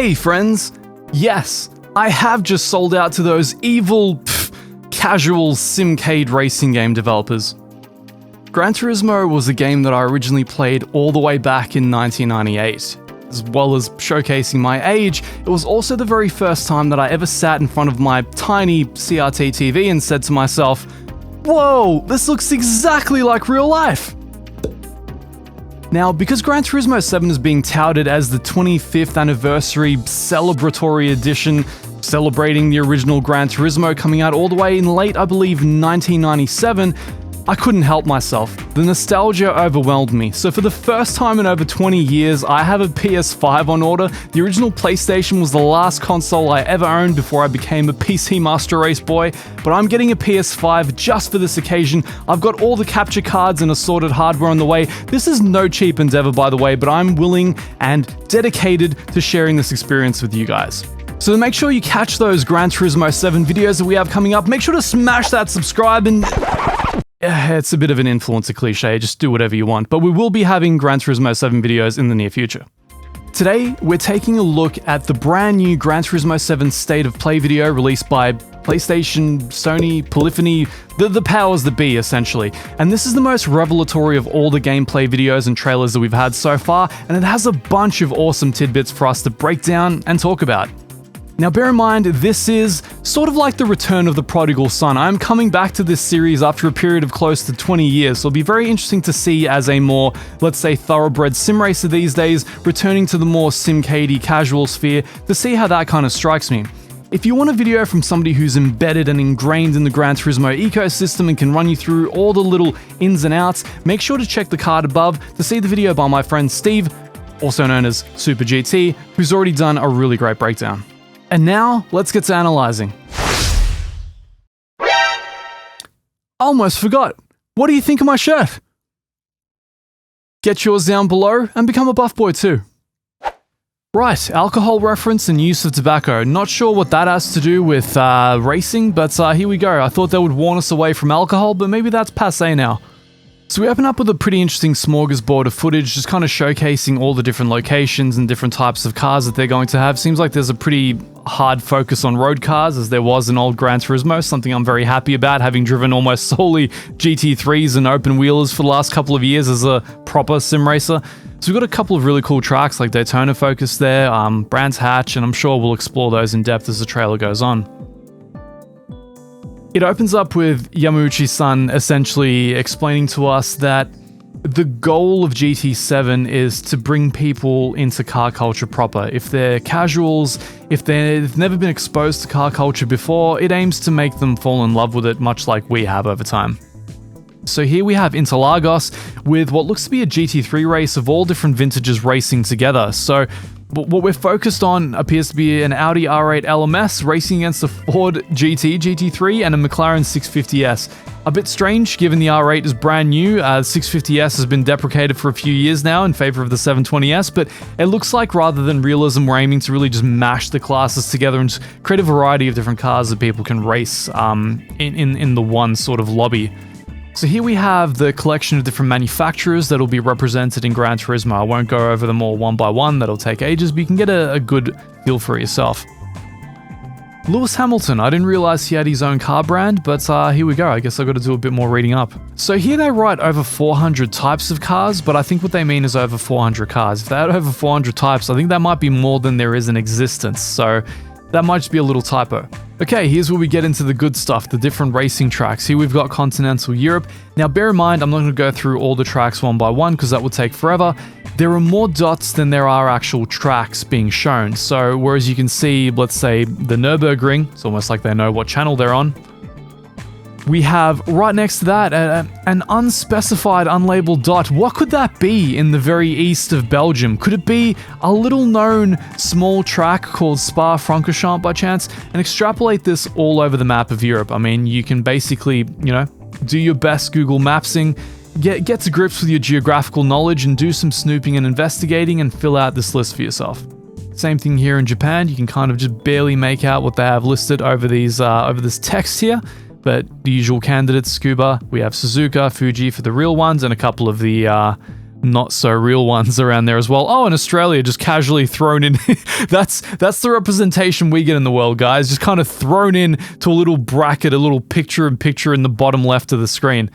Hey friends! Yes, I have just sold out to those evil, casual simcade racing game developers. Gran Turismo was a game that I originally played all the way back in 1998. As well as showcasing my age, it was also the very first time that I ever sat in front of my tiny CRT TV and said to myself, "Whoa, this looks exactly like real life!" Now, because Gran Turismo 7 is being touted as the 25th anniversary celebratory edition, celebrating the original Gran Turismo coming out all the way in late, I believe, 1997, I couldn't help myself. The nostalgia overwhelmed me. So for the first time in over 20 years, I have a PS5 on order. The original PlayStation was the last console I ever owned before I became a PC Master Race boy, but I'm getting a PS5 just for this occasion. I've got all the capture cards and assorted hardware on the way. This is no cheap endeavor, by the way, but I'm willing and dedicated to sharing this experience with you guys. So make sure you catch those Gran Turismo 7 videos that we have coming up. Make sure to smash that subscribe and... It's a bit of an influencer cliche, just do whatever you want, but we will be having Gran Turismo 7 videos in the near future. Today, we're taking a look at the brand new Gran Turismo 7 State of Play video released by PlayStation, Sony, Polyphony, the powers that be, essentially. And this is the most revelatory of all the gameplay videos and trailers that we've had so far, and it has a bunch of awesome tidbits for us to break down and talk about. Now bear in mind, this is sort of like the return of the prodigal son. I'm coming back to this series after a period of close to 20 years, so it'll be very interesting to see as a more, let's say, thoroughbred sim racer these days, returning to the more simcadey casual sphere, to see how that kind of strikes me. If you want a video from somebody who's embedded and ingrained in the Gran Turismo ecosystem and can run you through all the little ins and outs, make sure to check the card above to see the video by my friend Steve, also known as Super GT, who's already done a really great breakdown. And now, let's get to analyzing. Almost forgot. What do you think of my shirt? Get yours down below and become a buff boy too. Right, alcohol reference and use of tobacco. Not sure what that has to do with racing, but here we go. I thought that would warn us away from alcohol, but maybe that's passé now. So we open up with a pretty interesting smorgasbord of footage, just kind of showcasing all the different locations and different types of cars that they're going to have. Seems like there's a pretty hard focus on road cars, as there was in old Gran Turismo, something I'm very happy about, having driven almost solely GT3s and open wheelers for the last couple of years as a proper sim racer. So we've got a couple of really cool tracks like Daytona Focus there, Brands Hatch, and I'm sure we'll explore those in depth as the trailer goes on. It opens up with Yamauchi-san essentially explaining to us that the goal of GT7 is to bring people into car culture proper. If they're casuals, if they've never been exposed to car culture before, it aims to make them fall in love with it, much like we have over time. So here we have Interlagos with what looks to be a GT3 race of all different vintages racing together. So what we're focused on appears to be an Audi R8 LMS racing against a Ford GT GT3 and a McLaren 650S. A bit strange given the R8 is brand new, the 650S has been deprecated for a few years now in favor of the 720S, but it looks like rather than realism, we're aiming to really just mash the classes together and just create a variety of different cars that people can race in the one sort of lobby. So here we have the collection of different manufacturers that will be represented in Gran Turismo. I won't go over them all one by one, that'll take ages, but you can get a good feel for it yourself. Lewis Hamilton, I didn't realize he had his own car brand, but here we go, I guess I've got to do a bit more reading up. So here they write over 400 types of cars, but I think what they mean is over 400 cars. If they had over 400 types, I think that might be more than there is in existence, so that might just be a little typo. Okay, here's where we get into the good stuff, the different racing tracks. Here we've got Continental Europe. Now bear in mind, I'm not going to go through all the tracks one by one because that would take forever. There are more dots than there are actual tracks being shown. So whereas you can see, let's say, the Nürburgring, it's almost like they know what channel they're on. We have right next to that an unspecified, unlabeled dot. What could that be in the very east of Belgium? Could it be a little known small track called Spa-Francorchamps by chance? And extrapolate this all over the map of Europe. I mean, you can basically, do your best Google Mapsing, get to grips with your geographical knowledge and do some snooping and investigating and fill out this list for yourself. Same thing here in Japan. You can kind of just barely make out what they have listed over these over this text here. But the usual candidates, Scuba, we have Suzuka, Fuji for the real ones, and a couple of the not so real ones around there as well. Oh, and Australia just casually thrown in. That's the representation we get in the world, guys. Just kind of thrown in to a little bracket, a little picture in the bottom left of the screen.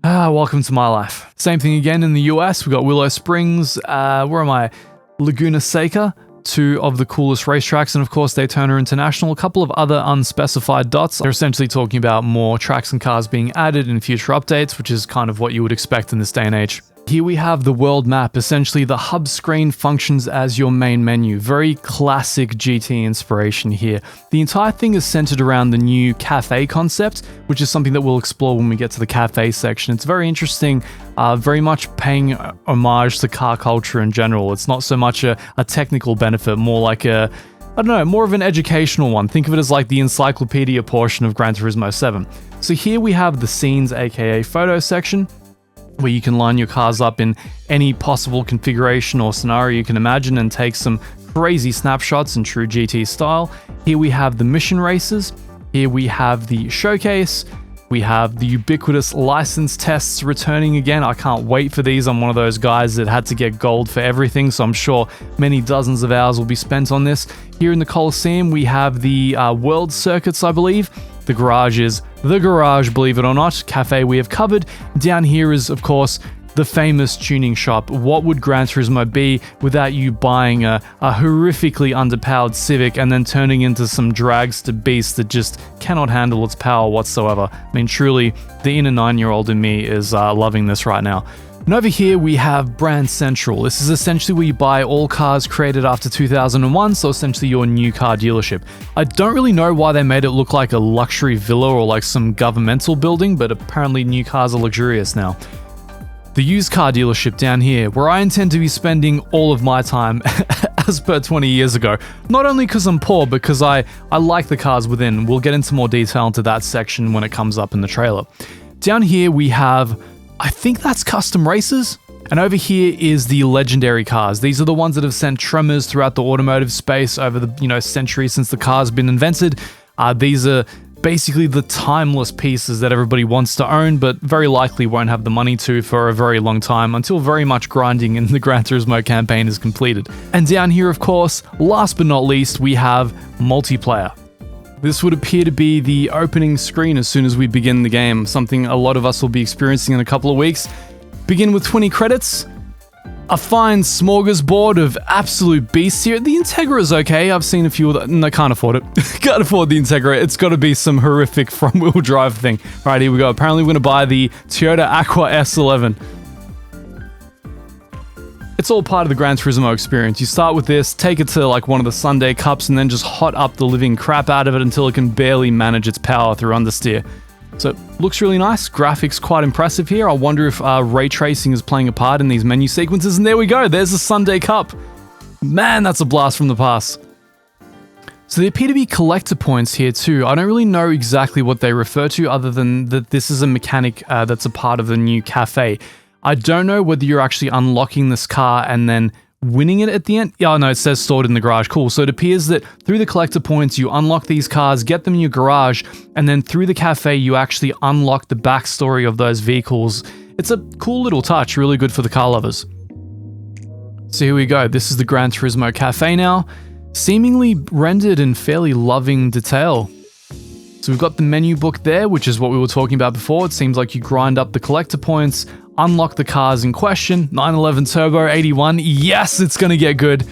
Welcome to my life. Same thing again in the US. We got Willow Springs. Where am I? Laguna Seca. 2 of the coolest racetracks, and of course Daytona International, a couple of other unspecified dots. They're essentially talking about more tracks and cars being added in future updates, which is kind of what you would expect in this day and age. Here we have the world map. Essentially, the hub screen functions as your main menu. Very classic GT inspiration here. The entire thing is centered around the new cafe concept, which is something that we'll explore when we get to the cafe section. It's very interesting, very much paying homage to car culture in general. It's not so much a technical benefit, more like more of an educational one. Think of it as like the encyclopedia portion of Gran Turismo 7. So here we have the scenes, aka photo section, where you can line your cars up in any possible configuration or scenario you can imagine and take some crazy snapshots in true GT style. Here we have the mission races. Here we have the showcase. We have the ubiquitous license tests returning again. I can't wait for these. I'm one of those guys that had to get gold for everything, so I'm sure many dozens of hours will be spent on this. Here in the Coliseum, we have the world circuits, I believe. The garage is the garage, believe it or not. Cafe we have covered. Down here is, of course, the famous tuning shop. What would Gran Turismo be without you buying a horrifically underpowered Civic and then turning into some dragster beast that just cannot handle its power whatsoever? I mean, truly, the inner 9-year-old in me is loving this right now. And over here we have Brand Central. This is essentially where you buy all cars created after 2001, so essentially your new car dealership. I don't really know why they made it look like a luxury villa or like some governmental building, but apparently new cars are luxurious now. The used car dealership down here, where I intend to be spending all of my time as per 20 years ago. Not only because I'm poor, but because I like the cars within. We'll get into more detail into that section when it comes up in the trailer. Down here we have, I think that's custom races. And over here is the legendary cars. These are the ones that have sent tremors throughout the automotive space over the centuries since the car's been invented. These are basically the timeless pieces that everybody wants to own, but very likely won't have the money to for a very long time until very much grinding in the Gran Turismo campaign is completed. And down here, of course, last but not least, we have multiplayer. This would appear to be the opening screen as soon as we begin the game, something a lot of us will be experiencing in a couple of weeks. Begin with 20 credits. A fine smorgasbord of absolute beasts here. The Integra is okay. I've seen a few of them. No, I can't afford it. Can't afford the Integra. It's got to be some horrific front-wheel drive thing. All right, here we go. Apparently, we're going to buy the Toyota Aqua S11. It's all part of the Gran Turismo experience. You start with this, take it to like one of the Sunday Cups, and then just hot up the living crap out of it until it can barely manage its power through understeer. So, looks really nice. Graphics quite impressive here. I wonder if ray tracing is playing a part in these menu sequences. And there we go. There's the Sunday Cup. Man, that's a blast from the past. So there appear to be collector points here too. I don't really know exactly what they refer to other than that this is a mechanic that's a part of the new cafe. I don't know whether you're actually unlocking this car and then winning it at the end. Yeah, no, it says stored in the garage. Cool. So it appears that through the collector points, you unlock these cars, get them in your garage, and then through the cafe, you actually unlock the backstory of those vehicles. It's a cool little touch, really good for the car lovers. So here we go. This is the Gran Turismo cafe now, seemingly rendered in fairly loving detail. So we've got the menu book there, which is what we were talking about before. It seems like you grind up the collector points, unlock the cars in question. 911 Turbo 81. Yes, it's going to get good.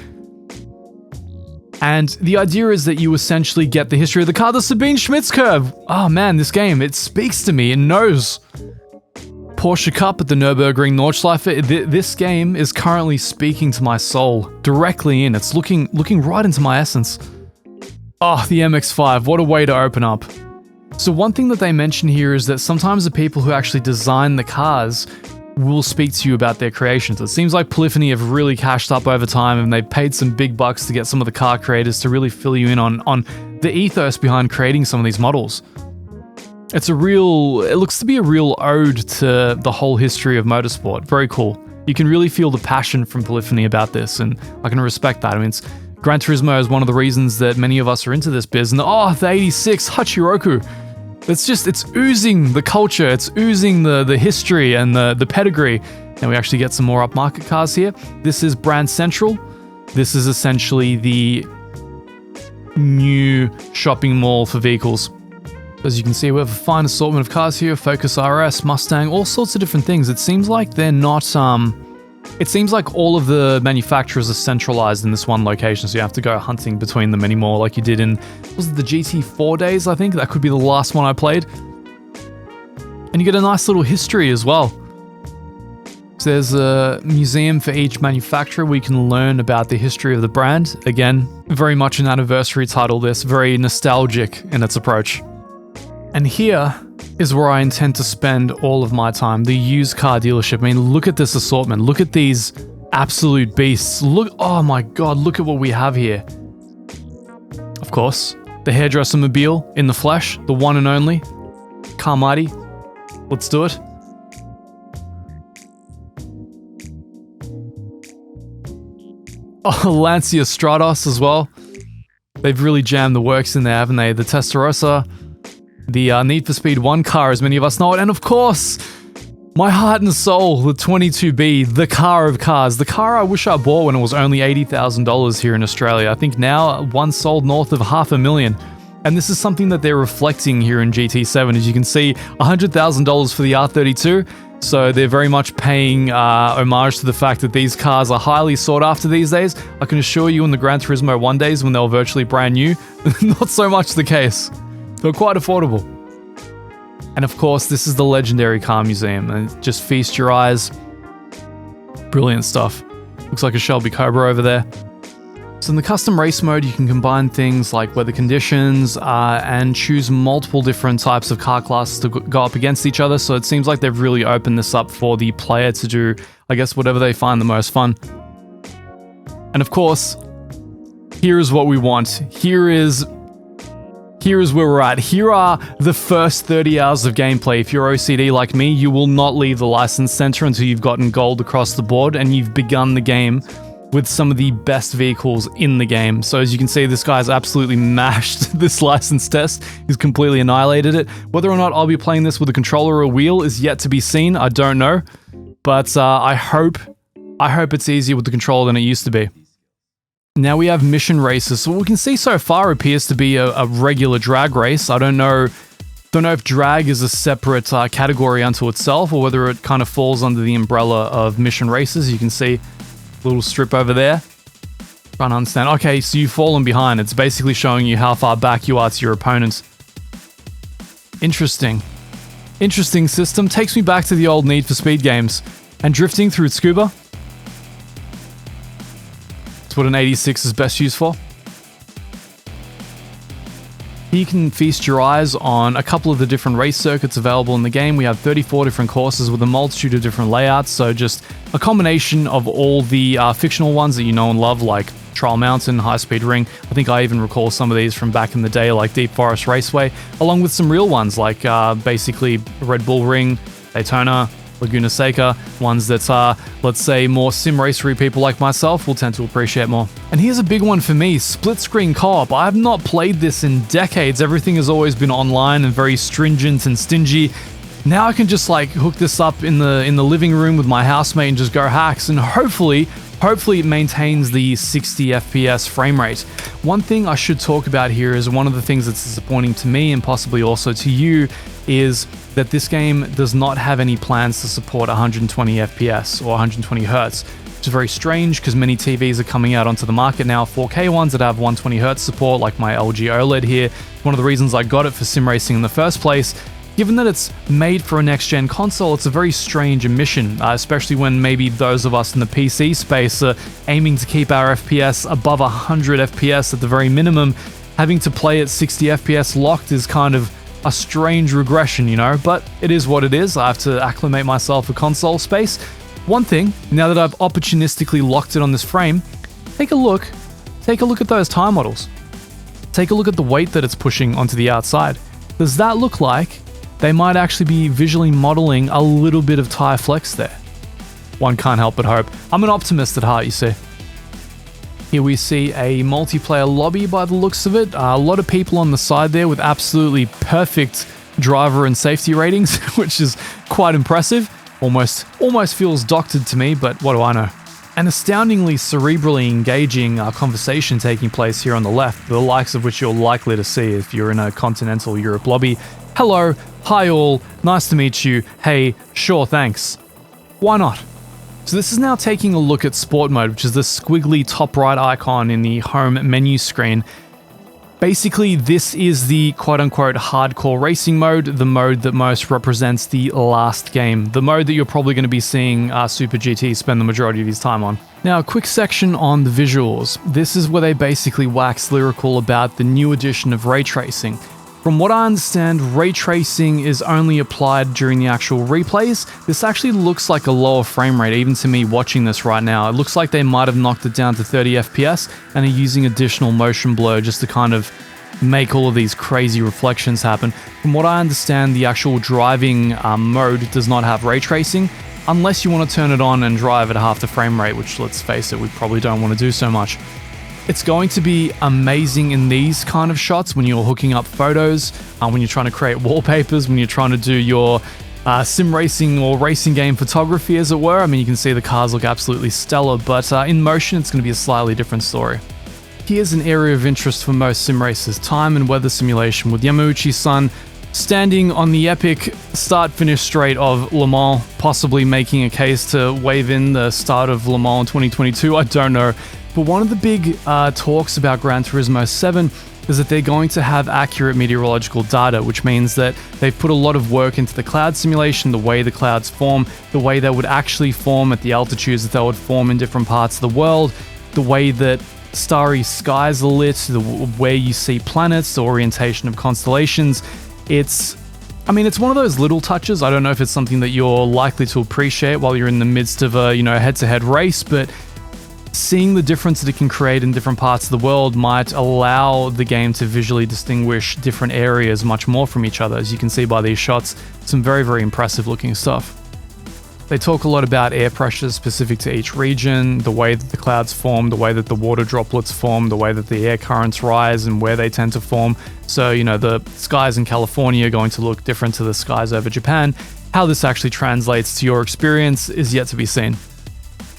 And the idea is that you essentially get the history of the car. The Sabine Schmitz curve. Oh man, this game, it speaks to me. It knows. Porsche Cup at the Nürburgring Nordschleife. This game is currently speaking to my soul directly in. It's looking right into my essence. Oh, the MX-5. What a way to open up. So one thing that they mention here is that sometimes the people who actually design the cars will speak to you about their creations. It seems like Polyphony have really cashed up over time and they've paid some big bucks to get some of the car creators to really fill you in on the ethos behind creating some of these models. It looks to be a real ode to the whole history of motorsport. Very cool. You can really feel the passion from Polyphony about this, and I can respect that. I mean, Gran Turismo is one of the reasons that many of us are into this biz. And the 86 Hachiroku. It's oozing the culture, it's oozing the history and the pedigree. And we actually get some more upmarket cars here. This is Brand Central. This is essentially the new shopping mall for vehicles. As you can see, we have a fine assortment of cars here, Focus RS, Mustang, all sorts of different things. It seems like they're not, it seems like all of the manufacturers are centralized in this one location, so you have to go hunting between them anymore like you did in, was it the GT4 days, I think? That could be the last one I played. And you get a nice little history as well. So there's a museum for each manufacturer where you can learn about the history of the brand. Again, very much an anniversary title, this, very nostalgic in its approach. And here is where I intend to spend all of my time, the used car dealership. I mean, look at this assortment. Look at these absolute beasts. Look, oh my God, look at what we have here. Of course, the hairdresser mobile in the flesh, the one and only. Carmighty. Let's do it. Oh, Lancia Stratos as well. They've really jammed the works in there, haven't they? The Testarossa, the Need for Speed 1 car, as many of us know it, and of course, my heart and soul, the 22B, the car of cars. The car I wish I bought when it was only $80,000 here in Australia. I think now one sold north of $500,000. And this is something that they're reflecting here in GT7. As you can see, $100,000 for the R32. So they're very much paying homage to the fact that these cars are highly sought after these days. I can assure you in the Gran Turismo 1 days when they were virtually brand new, not so much the case. They're quite affordable. And of course, this is the legendary car museum, and just feast your eyes. Brilliant stuff. Looks like a Shelby Cobra over there. So in the custom race mode, you can combine things like weather conditions and choose multiple different types of car classes to go up against each other. So it seems like they've really opened this up for the player to do, I guess, whatever they find the most fun. And of course, here is what we want. Here is where we're at. Here are the first 30 hours of gameplay. If you're OCD like me, you will not leave the license center until you've gotten gold across the board and you've begun the game with some of the best vehicles in the game. So as you can see, this guy's absolutely mashed this license test. He's completely annihilated it. Whether or not I'll be playing this with a controller or a wheel is yet to be seen. I don't know. But I hope it's easier with the controller than it used to be. Now we have mission races. So what we can see so far appears to be a regular drag race. I don't know if drag is a separate category unto itself or whether it kind of falls under the umbrella of mission races. You can see little strip over there. Trying to understand. Okay, so you've fallen behind. It's basically showing you how far back you are to your opponents. Interesting. Interesting system. Takes me back to the old Need for Speed games. And drifting through Scuba. That's what an 86 is best used for. Here you can feast your eyes on a couple of the different race circuits available in the game. We have 34 different courses with a multitude of different layouts, so just a combination of all the fictional ones that you know and love, like Trial Mountain, High Speed Ring. I think I even recall some of these from back in the day, like Deep Forest Raceway, along with some real ones like basically Red Bull Ring, Daytona, Laguna Seca, ones that are, let's say, more sim racery people like myself will tend to appreciate more. And here's a big one for me, split screen co-op. I have not played this in decades. Everything has always been online and very stringent and stingy. Now I can just like hook this up in the living room with my housemate and just go hacks, and hopefully it maintains the 60 FPS frame rate. One thing I should talk about here is one of the things that's disappointing to me and possibly also to you is that this game does not have any plans to support 120 FPS or 120 Hertz, which is very strange because many TVs are coming out onto the market now, 4K ones that have 120 Hertz support, like my LG OLED here. One of the reasons I got it for sim racing in the first place. Given that it's made for a next-gen console, it's a very strange omission, especially when maybe those of us in the PC space are aiming to keep our FPS above 100 FPS at the very minimum. Having to play at 60 FPS locked is kind of a strange regression, you know, but it is what it is. I have to acclimate myself to console space. One thing, now that I've opportunistically locked it on this frame, take a look at those tire models. Take a look at the weight that it's pushing onto the outside. Does that look like they might actually be visually modeling a little bit of tire flex there? One can't help but hope. I'm an optimist at heart, you see. Here we see a multiplayer lobby by the looks of it. A lot of people on the side there with absolutely perfect driver and safety ratings, which is quite impressive. Almost feels doctored to me, but what do I know? An astoundingly cerebrally engaging conversation taking place here on the left, the likes of which you're likely to see if you're in a continental Europe lobby. Hello, hi all, nice to meet you, hey, sure, thanks. Why not? So this is now taking a look at sport mode, which is the squiggly top right icon in the home menu screen. Basically, this is the quote-unquote hardcore racing mode, the mode that most represents the last game, the mode that you're probably going to be seeing Super GT spend the majority of his time on. Now, a quick section on the visuals. This is where they basically wax lyrical about the new edition of ray tracing. From what I understand, ray tracing is only applied during the actual replays. This actually looks like a lower frame rate, even to me watching this right now. It looks like they might have knocked it down to 30 FPS and are using additional motion blur just to kind of make all of these crazy reflections happen. From what I understand, the actual driving mode does not have ray tracing, unless you want to turn it on and drive at half the frame rate, which, let's face it, we probably don't want to do so much. It's going to be amazing in these kind of shots when you're hooking up photos, when you're trying to create wallpapers, when you're trying to do your sim racing or racing game photography, as it were. I mean, you can see the cars look absolutely stellar, but in motion, it's going to be a slightly different story. Here's an area of interest for most sim racers, time and weather simulation, with Yamauchi-san standing on the epic start-finish straight of Le Mans, possibly making a case to wave in the start of Le Mans in 2022, I don't know. But one of the big talks about Gran Turismo 7 is that they're going to have accurate meteorological data, which means that they've put a lot of work into the cloud simulation, the way the clouds form, the way they would actually form at the altitudes that they would form in different parts of the world, the way that starry skies are lit, where you see planets, the orientation of constellations. It's one of those little touches. I don't know if it's something that you're likely to appreciate while you're in the midst of a, head-to-head race, but seeing the difference that it can create in different parts of the world might allow the game to visually distinguish different areas much more from each other. As you can see by these shots, some very, very impressive looking stuff. They talk a lot about air pressures specific to each region, the way that the clouds form, the way that the water droplets form, the way that the air currents rise and where they tend to form. So, the skies in California are going to look different to the skies over Japan. How this actually translates to your experience is yet to be seen.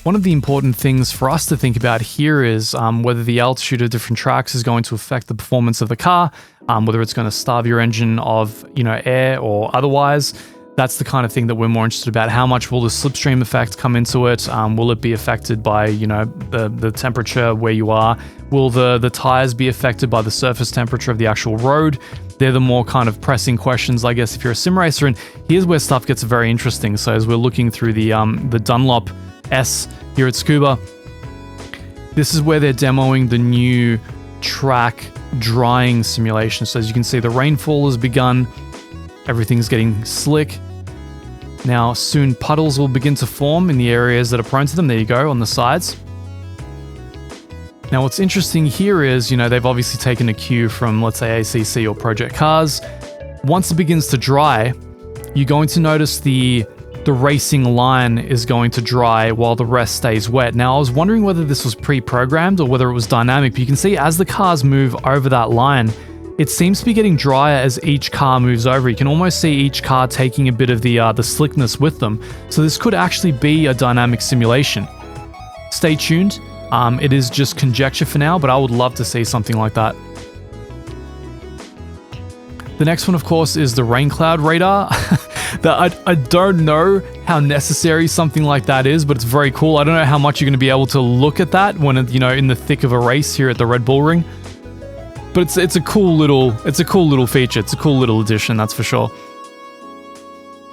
One of the important things for us to think about here is whether the altitude of different tracks is going to affect the performance of the car, whether it's going to starve your engine of air or otherwise. That's the kind of thing that we're more interested about. How much will the slipstream effect come into it? Will it be affected by the temperature where you are? Will the tires be affected by the surface temperature of the actual road? They're the more kind of pressing questions, I guess, if you're a sim racer. And here's where stuff gets very interesting. So as we're looking through the Dunlop S here at Scuba, this is where they're demoing the new track drying simulation. So as you can see, the rainfall has begun, everything's getting slick. Now soon puddles will begin to form in the areas that are prone to them. There you go, on the sides. Now what's interesting here is, they've obviously taken a cue from, let's say, ACC or Project Cars. Once it begins to dry, you're going to notice the racing line is going to dry while the rest stays wet. Now, I was wondering whether this was pre-programmed or whether it was dynamic, but you can see as the cars move over that line, it seems to be getting drier as each car moves over. You can almost see each car taking a bit of the slickness with them. So this could actually be a dynamic simulation. Stay tuned. It is just conjecture for now, but I would love to see something like that. The next one, of course, is the rain cloud radar. I don't know how necessary something like that is, but it's very cool. I don't know how much you're going to be able to look at that when in the thick of a race here at the Red Bull Ring. But it's a cool little feature. It's a cool little addition, that's for sure.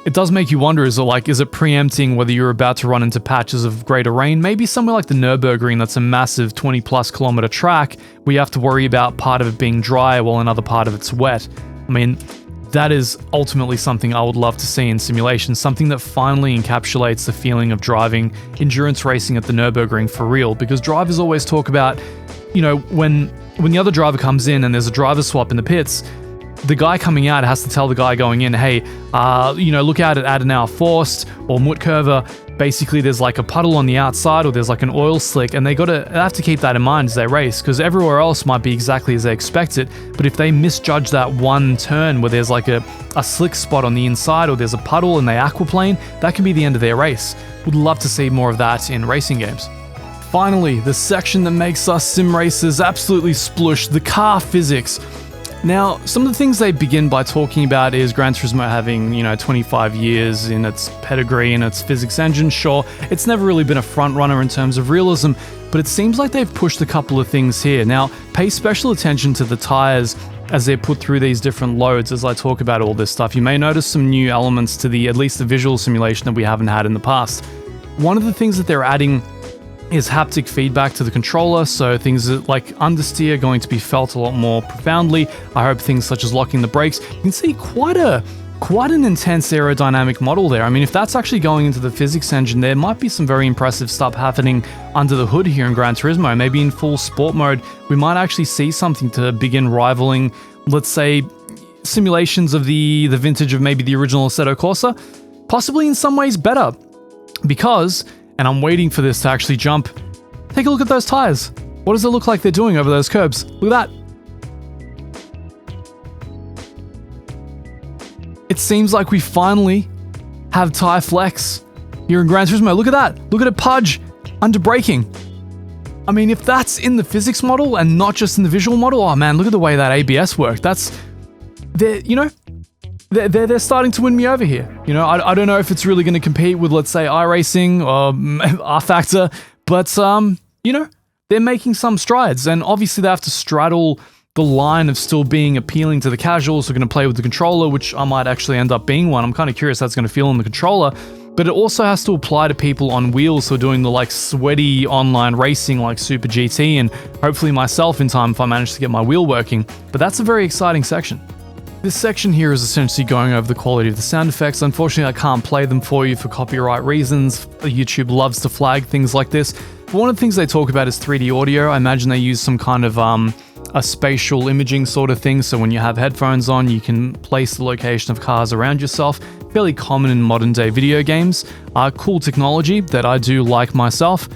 It does make you wonder, is it preempting whether you're about to run into patches of greater rain? Maybe somewhere like the Nürburgring, that's a massive 20+ kilometer track, where you have to worry about part of it being dry while another part of it's wet. I mean, that is ultimately something I would love to see in simulation, something that finally encapsulates the feeling of driving endurance racing at the Nürburgring for real, because drivers always talk about, when the other driver comes in and there's a driver swap in the pits, the guy coming out has to tell the guy going in, hey, look out at Adenauer Forst or Mutkurve, basically there's like a puddle on the outside or there's like an oil slick, and they have to keep that in mind as they race, because everywhere else might be exactly as they expect it, but if they misjudge that one turn where there's like a slick spot on the inside or there's a puddle and they aquaplane, that can be the end of their race. Would love to see more of that in racing games. Finally, the section that makes us sim racers absolutely splush, the car physics. Now, some of the things they begin by talking about is Gran Turismo having, 25 years in its pedigree and its physics engine. Sure, it's never really been a front runner in terms of realism, but it seems like they've pushed a couple of things here. Now, pay special attention to the tires as they're put through these different loads as I talk about all this stuff. You may notice some new elements to at least the visual simulation that we haven't had in the past. One of the things that they're adding is haptic feedback to the controller, so things like understeer are going to be felt a lot more profoundly. I hope things such as locking the brakes. You can see quite an intense aerodynamic model there. I mean, if that's actually going into the physics engine, there might be some very impressive stuff happening under the hood here in Gran Turismo. Maybe in full sport mode, we might actually see something to begin rivaling, let's say, simulations of the vintage of maybe the original Assetto Corsa. Possibly in some ways better, because, and I'm waiting for this to actually jump, take a look at those tires. What does it look like they're doing over those curbs? Look at that. It seems like we finally have tire flex here in Gran Turismo. Look at that. Look at it pudge under braking. I mean, if that's in the physics model and not just in the visual model, oh man, look at the way that ABS worked. They're starting to win me over here. I don't know if it's really going to compete with, let's say, iRacing or R-Factor, but, they're making some strides, and obviously they have to straddle the line of still being appealing to the casuals who are going to play with the controller, which I might actually end up being one. I'm kind of curious how it's going to feel on the controller, but it also has to apply to people on wheels who are doing the sweaty online racing like Super GT, and hopefully myself in time if I manage to get my wheel working. But that's a very exciting section. This section here is essentially going over the quality of the sound effects. Unfortunately, I can't play them for you for copyright reasons. YouTube loves to flag things like this. But one of the things they talk about is 3D audio. I imagine they use some kind of a spatial imaging sort of thing, so when you have headphones on, you can place the location of cars around yourself. Fairly common in modern day video games. Cool technology that I do like myself.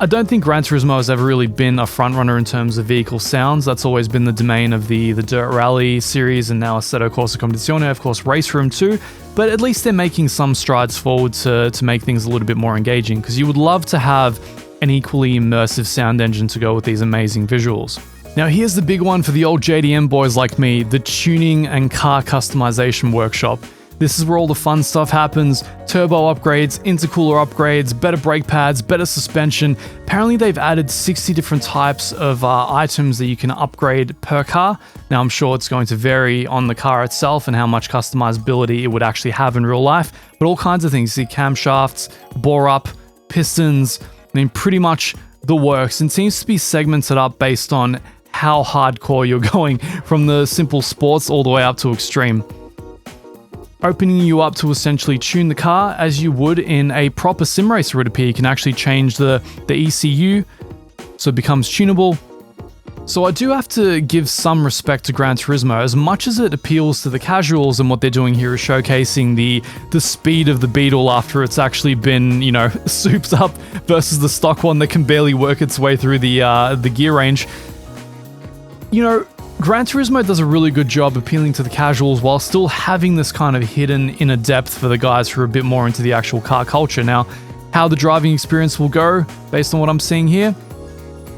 I don't think Gran Turismo has ever really been a frontrunner in terms of vehicle sounds. That's always been the domain of the Dirt Rally series and now Assetto Corsa Competizione, of course Race Room too, but at least they're making some strides forward to make things a little bit more engaging, because you would love to have an equally immersive sound engine to go with these amazing visuals. Now here's the big one for the old JDM boys like me, the tuning and car customization workshop. This is where all the fun stuff happens. Turbo upgrades, intercooler upgrades, better brake pads, better suspension. Apparently they've added 60 different types of items that you can upgrade per car. Now I'm sure it's going to vary on the car itself and how much customizability it would actually have in real life, but all kinds of things. You see camshafts, bore up, pistons, pretty much the works. And seems to be segmented up based on how hardcore you're going, from the simple sports all the way up to extreme. Opening you up to essentially tune the car as you would in a proper sim racer, it would appear. You can actually change the ECU so it becomes tunable. So I do have to give some respect to Gran Turismo. As much as it appeals to the casuals, and what they're doing here is showcasing the speed of the Beetle after it's actually been, souped up, versus the stock one that can barely work its way through the gear range. Gran Turismo does a really good job appealing to the casuals while still having this kind of hidden inner depth for the guys who are a bit more into the actual car culture. Now, how the driving experience will go, based on what I'm seeing here,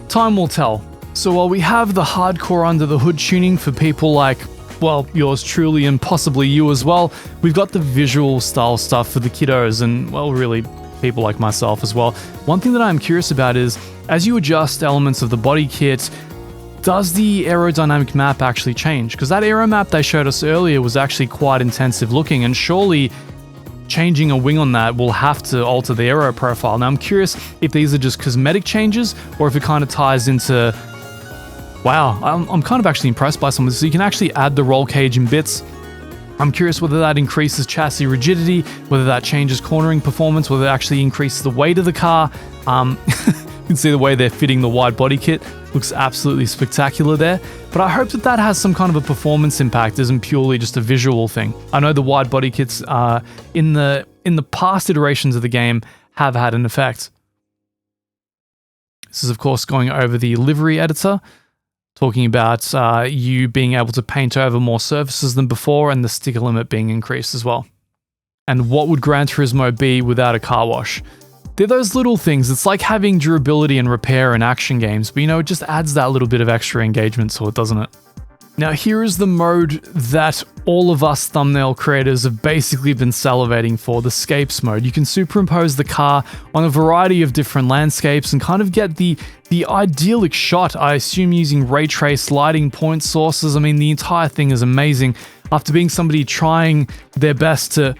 time will tell. So while we have the hardcore under the hood tuning for people like, well, yours truly and possibly you as well, we've got the visual style stuff for the kiddos and, well, really people like myself as well. One thing that I'm curious about is, as you adjust elements of the body kit, does the aerodynamic map actually change? Because that aero map they showed us earlier was actually quite intensive looking, and surely changing a wing on that will have to alter the aero profile. Now I'm curious if these are just cosmetic changes or if it kind of ties into... Wow, I'm kind of actually impressed by some of this. So you can actually add the roll cage in bits. I'm curious whether that increases chassis rigidity, whether that changes cornering performance, whether it actually increases the weight of the car. You can see the way they're fitting the wide body kit. Looks absolutely spectacular there. But I hope that has some kind of a performance impact, isn't purely just a visual thing. I know the wide body kits in the in the past iterations of the game have had an effect. This is, of course, going over the livery editor, talking about you being able to paint over more surfaces than before and the sticker limit being increased as well. And what would Gran Turismo be without a car wash? They're those little things. It's like having durability and repair in action games, but it just adds that little bit of extra engagement to it, doesn't it? Now, here is the mode that all of us thumbnail creators have basically been salivating for, the scapes mode. You can superimpose the car on a variety of different landscapes and kind of get the idyllic shot, I assume using ray trace lighting point sources. I mean, the entire thing is amazing. After being somebody trying their best to...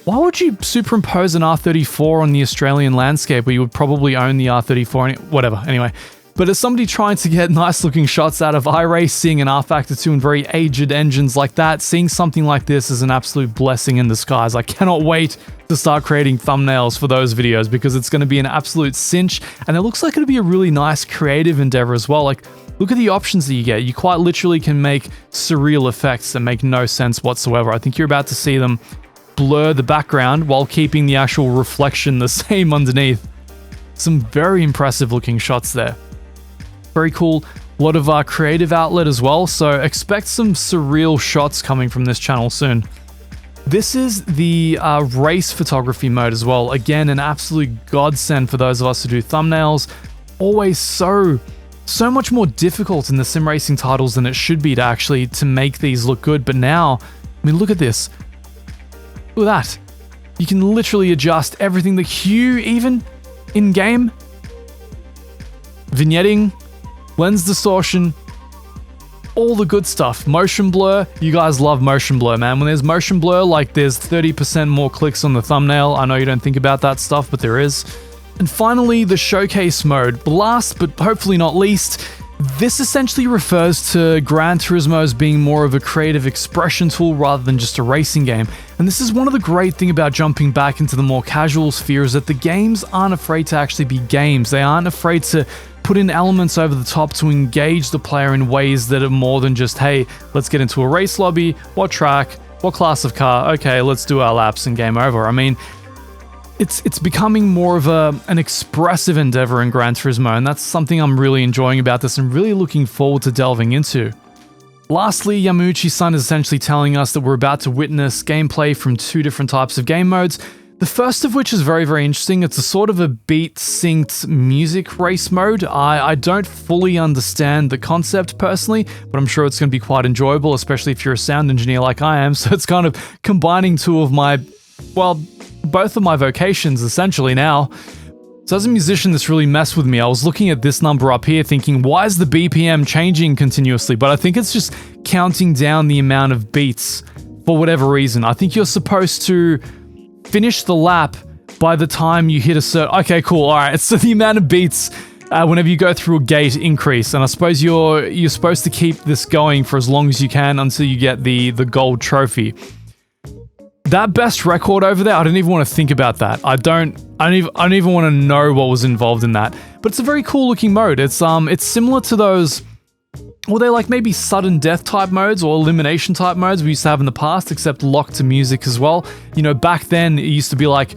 Why would you superimpose an R34 on the Australian landscape where you would probably own the R34? Whatever, anyway. But as somebody trying to get nice looking shots out of iRacing and R-Factor 2 and very aged engines like that, seeing something like this is an absolute blessing in disguise. I cannot wait to start creating thumbnails for those videos because it's going to be an absolute cinch, and it looks like it'll be a really nice creative endeavor as well. Like, look at the options that you get. You quite literally can make surreal effects that make no sense whatsoever. I think you're about to see them blur the background while keeping the actual reflection the same underneath. Some very impressive looking shots there. Very cool. A lot of creative outlet as well, so expect some surreal shots coming from this channel soon. This is the race photography mode as well. Again, an absolute godsend for those of us who do thumbnails. Always so much more difficult in the sim racing titles than it should be to make these look good. But now, I mean, look at this. Look at that. You can literally adjust everything. The hue, even in-game. Vignetting. Lens distortion, all the good stuff. Motion blur, you guys love motion blur, man. When there's motion blur, like there's 30% more clicks on the thumbnail. I know you don't think about that stuff, but there is. And finally, the showcase mode. Last, but hopefully not least, this essentially refers to Gran Turismo as being more of a creative expression tool rather than just a racing game. And this is one of the great things about jumping back into the more casual sphere, is that the games aren't afraid to actually be games. They aren't afraid to put in elements over the top to engage the player in ways that are more than just, hey, let's get into a race lobby, what track, what class of car, okay, let's do our laps and game over. I mean, it's becoming more of an expressive endeavor in Gran Turismo, and that's something I'm really enjoying about this and really looking forward to delving into. Lastly, Yamauchi-san is essentially telling us that we're about to witness gameplay from two different types of game modes. The first of which is very, very interesting. It's a sort of a beat-synced music race mode. I don't fully understand the concept personally, but I'm sure it's going to be quite enjoyable, especially if you're a sound engineer like I am. So it's kind of combining two of my, well, both of my vocations essentially now. So as a musician, this really messed with me. I was looking at this number up here thinking, why is the BPM changing continuously? But I think it's just counting down the amount of beats for whatever reason. I think you're supposed to finish the lap by the time you hit a certain... Okay, cool, alright. So the amount of beats whenever you go through a gate increase, and I suppose you're supposed to keep this going for as long as you can until you get the gold trophy. That best record over there, I don't even want to think about that. I don't even want to know what was involved in that. But it's a very cool looking mode. It's similar to those... Well, they're like maybe sudden death type modes or elimination type modes we used to have in the past, except locked to music as well. Back then it used to be like,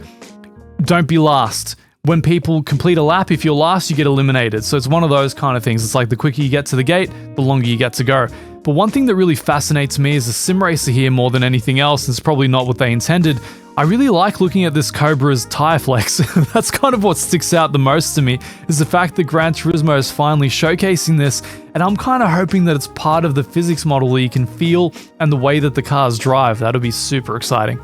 don't be last. When people complete a lap, if you're last, you get eliminated. So it's one of those kind of things. It's like the quicker you get to the gate, the longer you get to go. But one thing that really fascinates me as a sim racer here more than anything else, and it's probably not what they intended, I really like looking at this Cobra's tire flex. That's kind of what sticks out the most to me, is the fact that Gran Turismo is finally showcasing this, and I'm kind of hoping that it's part of the physics model that you can feel and the way that the cars drive. That'll be super exciting.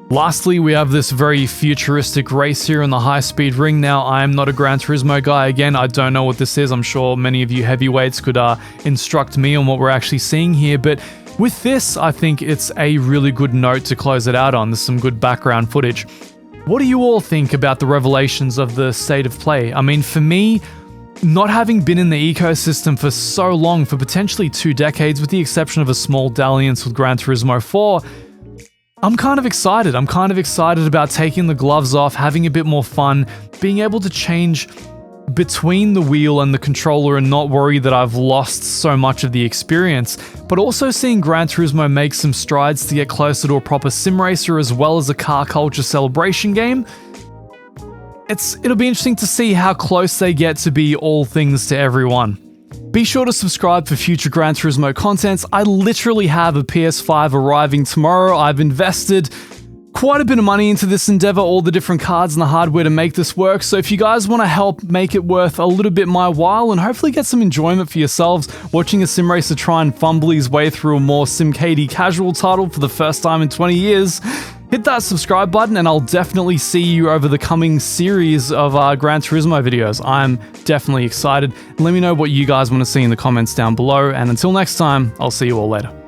Lastly, we have this very futuristic race here in the high-speed ring. Now, I am not a Gran Turismo guy. Again, I don't know what this is. I'm sure many of you heavyweights could instruct me on what we're actually seeing here, but with this, I think it's a really good note to close it out on. There's some good background footage. What do you all think about the revelations of the state of play? I mean, for me, not having been in the ecosystem for so long, for potentially 2 decades, with the exception of a small dalliance with Gran Turismo 4, I'm kind of excited. I'm kind of excited about taking the gloves off, having a bit more fun, being able to change between the wheel and the controller and not worry that I've lost so much of the experience, but also seeing Gran Turismo make some strides to get closer to a proper sim racer as well as a car culture celebration game. It'll be interesting to see how close they get to be all things to everyone. Be sure to subscribe for future Gran Turismo content. I literally have a PS5 arriving tomorrow. I've invested quite a bit of money into this endeavor, all the different cards and the hardware to make this work. So if you guys want to help make it worth a little bit my while and hopefully get some enjoyment for yourselves watching a sim racer try and fumble his way through a more simcady casual title for the first time in 20 years, hit that subscribe button and I'll definitely see you over the coming series of Gran Turismo videos. I'm definitely excited. Let me know what you guys want to see in the comments down below, and until next time, I'll see you all later.